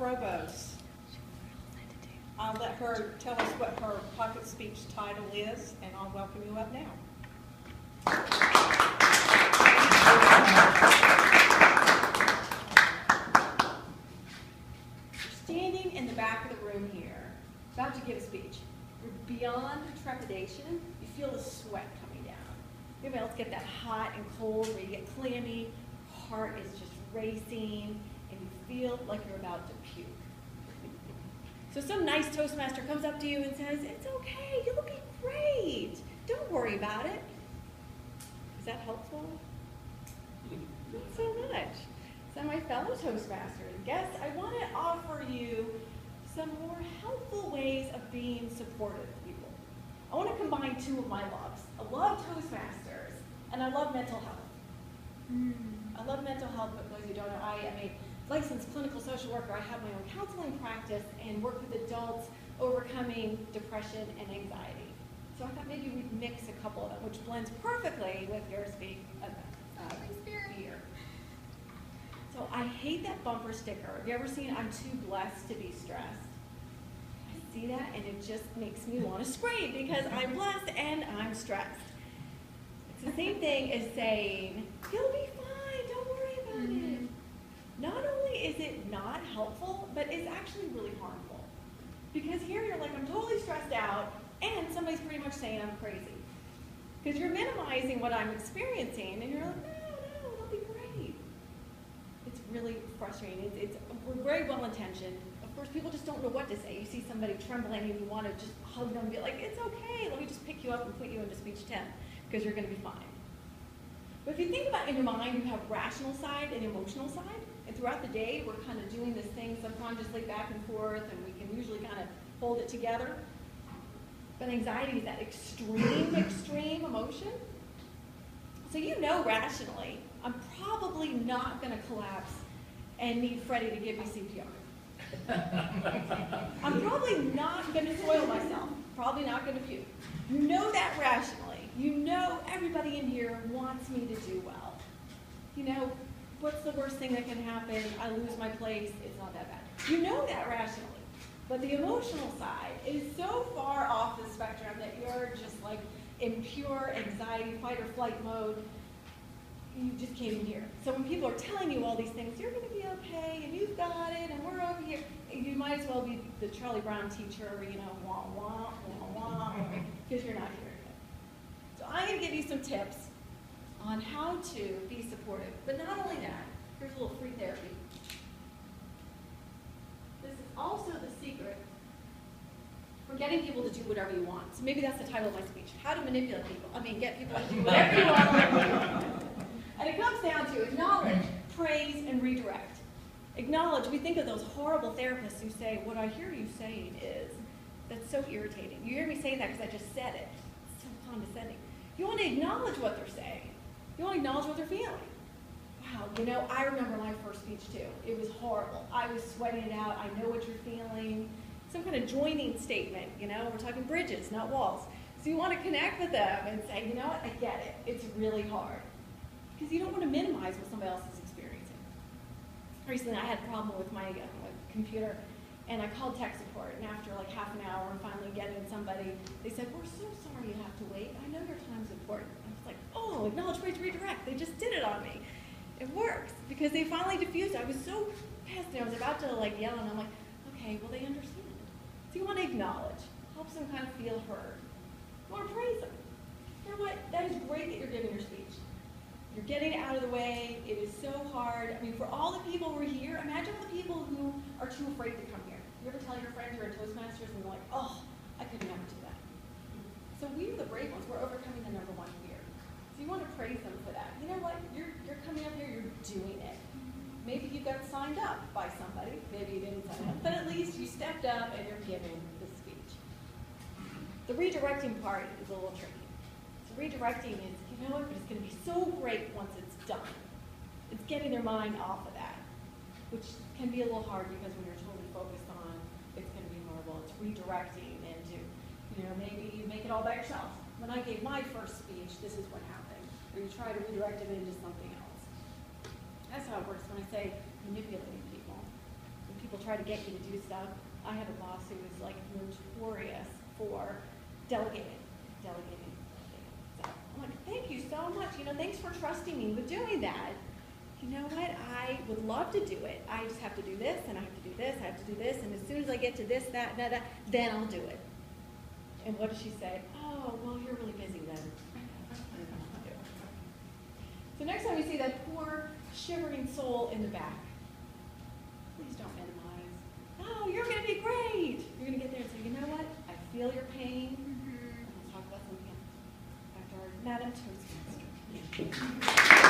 Frobos. I'll let her tell us what her pocket speech title is, and I'll welcome you up now. You're standing in the back of the room here, about to give a speech. You're beyond trepidation. You feel the sweat coming down. Anybody else get that hot and cold where you get clammy, heart is just racing, and you feel like you're about to puke. So some nice Toastmaster comes up to you and says, "It's okay, you'll be great. Don't worry about it." Is that helpful? Not so much. So my fellow Toastmasters, guests, I want to offer you some more helpful ways of being supportive of people. I want to combine two of my loves. I love Toastmasters, and I love mental health. I love mental health, but for those who don't know, I am a licensed clinical social worker. I have my own counseling practice and work with adults overcoming depression and anxiety. So I thought maybe we'd mix a couple of them, which blends perfectly with your here. So I hate that bumper sticker. Have you ever seen "I'm too blessed to be stressed"? I see that and it just makes me want to scream because I'm blessed and I'm stressed. It's the same thing as saying, "You'll be fine, don't worry about it." Not only is it not helpful, but it's actually really harmful. Because here you're like, I'm totally stressed out, and somebody's pretty much saying I'm crazy. Because you're minimizing what I'm experiencing, and you're like, no, it'll be great. It's really frustrating. We're very well-intentioned. Of course, people just don't know what to say. You see somebody trembling, and you want to just hug them and be like, "It's okay, let me just pick you up and put you into speech 10, because you're going to be fine." But if you think about in your mind, you have rational side and emotional side. And throughout the day, we're kind of doing this thing subconsciously back and forth, and we can usually kind of hold it together. But anxiety is that extreme emotion. So you know rationally, I'm probably not going to collapse and need Freddie to give me CPR. I'm probably not going to soil myself, probably not going to puke. You know that rationally. You know everybody in here wants me to do well. You know, what's the worst thing that can happen? I lose my place, it's not that bad. You know that rationally. But the emotional side is so far off the spectrum that you're just like in pure anxiety, fight or flight mode. You just can't even hear it. So when people are telling you all these things, you're going to be okay, and you've got it, and we're over here, you might as well be the Charlie Brown teacher, you know, wah, wah, wah, wah, because you're not hearing it. So I'm going to give you some tips on how to be supportive. But not only that, here's a little free therapy. This is also the secret for getting people to do whatever you want. So maybe that's the title of my speech. How to manipulate people. Get people to do whatever you want. And it comes down to acknowledge, praise, and redirect. Acknowledge, we think of those horrible therapists who say, "What I hear you saying is," that's so irritating. You hear me saying that because I just said it. It's so condescending. You want to acknowledge what they're saying. You want to acknowledge what they're feeling. Wow, you know, I remember my first speech too. It was horrible. I was sweating it out. I know what you're feeling. Some kind of joining statement, you know, we're talking bridges, not walls. So you want to connect with them and say, "You know what, I get it. It's really hard." Because you don't want to minimize what somebody else is experiencing. Recently, I had a problem with my computer, and I called tech support, and after like half an hour and finally getting somebody, they said, "We're so sorry you have to wait. I know your time's important." I was like, oh, acknowledge, praise, redirect. They just did it on me. It works, because they finally diffused. I was so pissed, and I was about to like yell, and I'm like, okay, well, they understand. So you want to acknowledge, helps them kind of feel heard. You want to praise them. You know what, that is great that you're giving your speech. You're getting it out of the way. It is so hard. I mean, for all the people who are here, imagine the people who are too afraid to come here. You ever tell your friends you're a Toastmasters and they're like, "Oh, I could never do that." So we are the brave ones. We're overcoming the number one fear. So you want to praise them for that. You know what? You're coming up here, you're doing it. Maybe you got signed up by somebody. Maybe you didn't sign up. But at least you stepped up and you're giving the speech. The redirecting part is a little tricky. So redirecting is, you know what, but it's going to be so great once it's done. It's getting their mind off of that, which can be a little hard because when you're totally focused on it's going to be horrible, it's redirecting into, you know, maybe you make it all by yourself. When I gave my first speech, this is what happened, where you try to redirect it into something else. That's how it works when I say manipulating people. When people people try to get you to do stuff. I have a boss who is like notorious for delegating. So I'm like, thank you so much. Thanks for trusting me with doing that. You know what? I would love to do it. I just have to do this, and I have to do this, I have to do this, and as soon as I get to this, that, then I'll do it. And what does she say? Oh, well, you're really busy then. So next time we see that poor, shivering soul in the back, please don't minimize. Oh, you're going to be great. You're going to get there and say, you know what? I feel your pain. And we'll talk about something else. Dr. Madam Toastmaster.